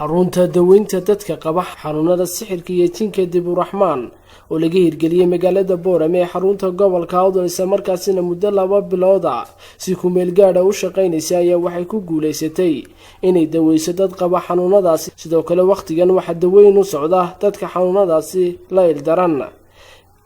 xarunta daweynta dadka qaba xanuunada sixirka iyo jinka dibbu raxmaan oo laga hirgeliyay magaalada boorama ee xarunta gobolka awdal isla markaasina muddo 2 bilood ah si ku meel gaar ah u shaqeynaysa ayaa waxay ku guuleysatay inay daweyso dad qaba xanuunadaasi sidoo kale waqtigan waxa daweyn u socda dadka xanuunadaasi la ildaran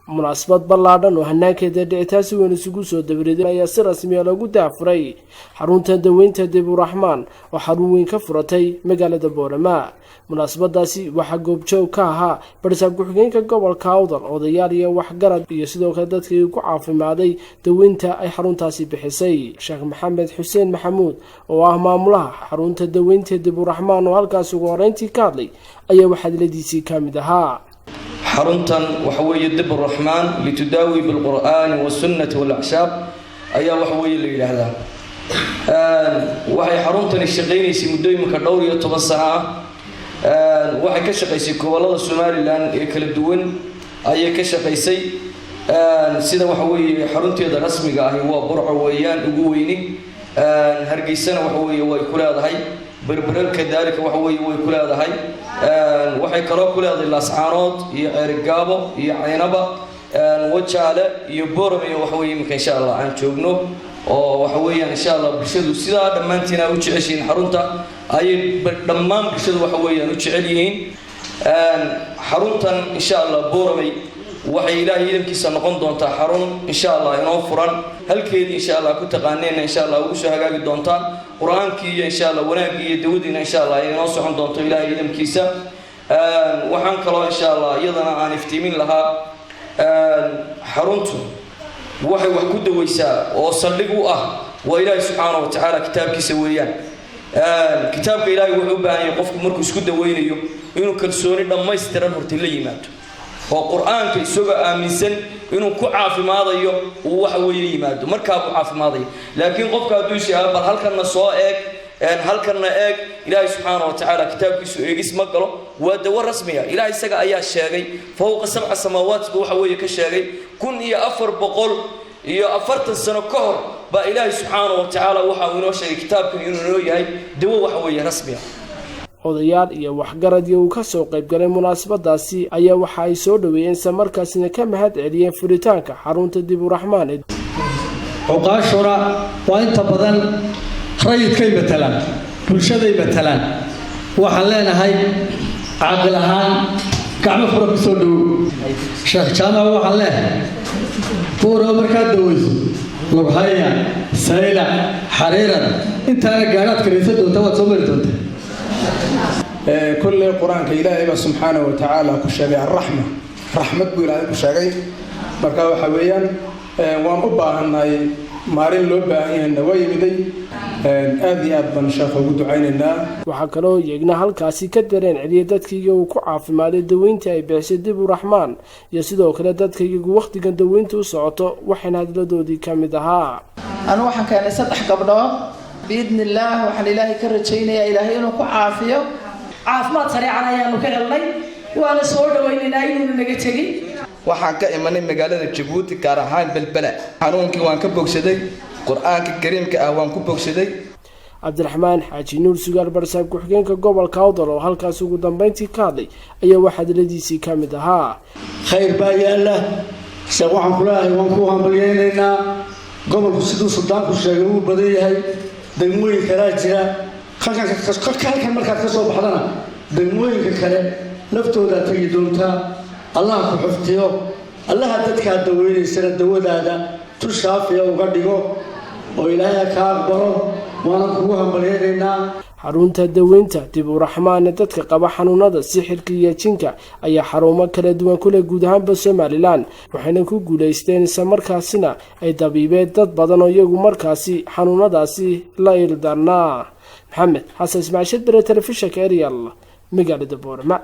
munaasabad ballaadhan oo hanaankeeda dhicitaasi weyn isugu soo dabreeday ayaa si rasmi ah lagu daafuray xarunta daweynta dibbu raxmaan oo xarun weyn ka furatay magaalada boorama munaasabadaasi waxa goobjoog ka ahaa barsaab ku-xigeenka gobolka awdal odayaal iyo waxgarad iyo sidoo kale dadkii ku caafimaaday daweynta ay xaruntaasi bixisay sheekh maxamed xuseen maxamuud oo ah maamulaha xarunta daweynta dibbu raxmaan oo halkaas ugu horeyntii ka hadlay ayaa waxadladiisii ka mid ahaa xaruntan waxa weeye dibbu raxmaan litudaawi bilqur'aani wasunnati walacshaab ayaa waxa weeye la yidhaahdaa waxay xaruntani shaqaynaysay muddo iminka dhowr iyo 10 sano ah waxay ka shaqaysay gobolada Somaliland ee kala duwan ayay ka shaqaysay sida waxa weeye xarunteeda rasmiga ah waa burco weeyaan ugu weyni hargeysana waxa weeye way ku leedahay barbaralka daalika waxa weeye way ku leedahay waxay kaloo ku leedahay laascaanood iyo ceerigaabo iyo caynaba wajaale iyo boorama iyo waxa weeye imika insha Allah aan joogno oo waxa weeyaan insha Allah bulshadu sida dhamaantina u jeceshiin xarunta ay dhammaan bulshadu waxa weeyaan u jecel yihiin xaruntan insha Allah boorama waxay ilaahay idinkiisa noqon doontaa xarun insha Allah inoo furan halkeedii insha Allah ku taqaaneen insha Allah ugu soo hagaagi doontaan quraankii iyo insha Allah wanaagii iyo dawadiina insha Allah inoo socon doonto ilaahay idinkiisa waxaan kaloo insha Allah iyadana aan iftiimin lahaa xaruntu waxay wax ku daweysaa oo saldhig u ah waa ilaahay subxaanahu wa ta'ala kitaabkiisa weeyaan kitaabka ilaahay wuxuu u baahan yahay qofku markuu isku daweynayo inuu kalsooni dhammaystiran horta la yimaado oo quraanka isagoo aaminsan inuu ku caafimaadayo oo waxa weeye yimaado markaa ku caafimaadayo laakiin qofka hadduu sheego bal halkana soo eeg halkana eeg ilaahay subxaanahu wa ta'ala kitaabkiisu eegis ma galo waa dawo rasmi ah ilaahay isaga ayaa sheegay fawqa 7 samaawaat waxa weeye ka sheegay 1440 sano ka hor ba ilaahay subxaanahu wa ta'ala waxa uu inoo sheegay kitaabkan inuu noo yahay dawo waxa weeye rasmi ah odayaal iyo waxgarad uu ka soo qayb galay munaasabadaasi ayaa waxa ay soo dhaweeyeen samarkaasina ka mahad celiyeen furitaanka xarunta dibbu raxmaan uqaashura waa inta badan rayidkay matalaan bulshaday matalaan waxaan leenahay caaqil ahaan gacmo fura ku soo dhow sheekh jaamac waxaan leenahay buuro markaa daweyso lugahaya sayla xariiran intaana gaaraad karaysa doonta waad soo mari doontaa كل القرآن كإلهي سبحانه وتعالى كشجع الرحمة رحمة بإلهي كشجع مركب حويان وأبا هناي مارين لوبا النوايا بدي أذي أبا شاف وجود عيننا وحكروا يجنا هالكاسي كدرين عليه دتك يجوا كعاف مال الدوين تاي بس دبو رحمن يسدوا كلا دتك يجوا وقت كان دوين توسعته وحنا هذا دودي كم دها أنا وحنا كان سطح قبله بإذن الله وحنا إلهي كرتشينا يا إلهي إنه كعافية عافمات سريعة يا نكالله وأنا صور دويننا إنه نجتهي waxaan ka imanay magaalada Djibouti gaar ahaan balbala xanuunkii waan ka bogsaday quraanka kariimka ah waan ku bogsaday Cabdiraxmaan Xaaji Nuur Sugaal barsaab ku-xigeenka gobolka Awdal oo halkaas ugu dambeyntii ka hadlay ayaa waxadladiisii ka mid ahaa khayr baa yaala sheekh waxaan ku leeyahay waan ku hambalyeynaa gobolku sidoo Suudaanku sheegay uu badan yahay degmooyin kala jira halkan markaad ka soo baxdana degmooyinka kale laftooda tagi doontaa الله كحفتيو الله دتك دaweynaysana سنة dawadaada tu shaafiya uga dhigo oo ilaahay ka aqbalo waan kugu hambalyeynaa xarunta daweynta dibbu raxmaan dadka qaba xanuunada sixirka iyo jinka ayaa xarumo kala duwan ku leh guud ahaan Somaliland waxayna ku guuleysteen samarkaasina ay dabiibeen dad badan oo iyagu markaasi xanuunadaasi la ildarnaa maxamed xasan ismaaciil bere telefishinka Ariel magaalada boorama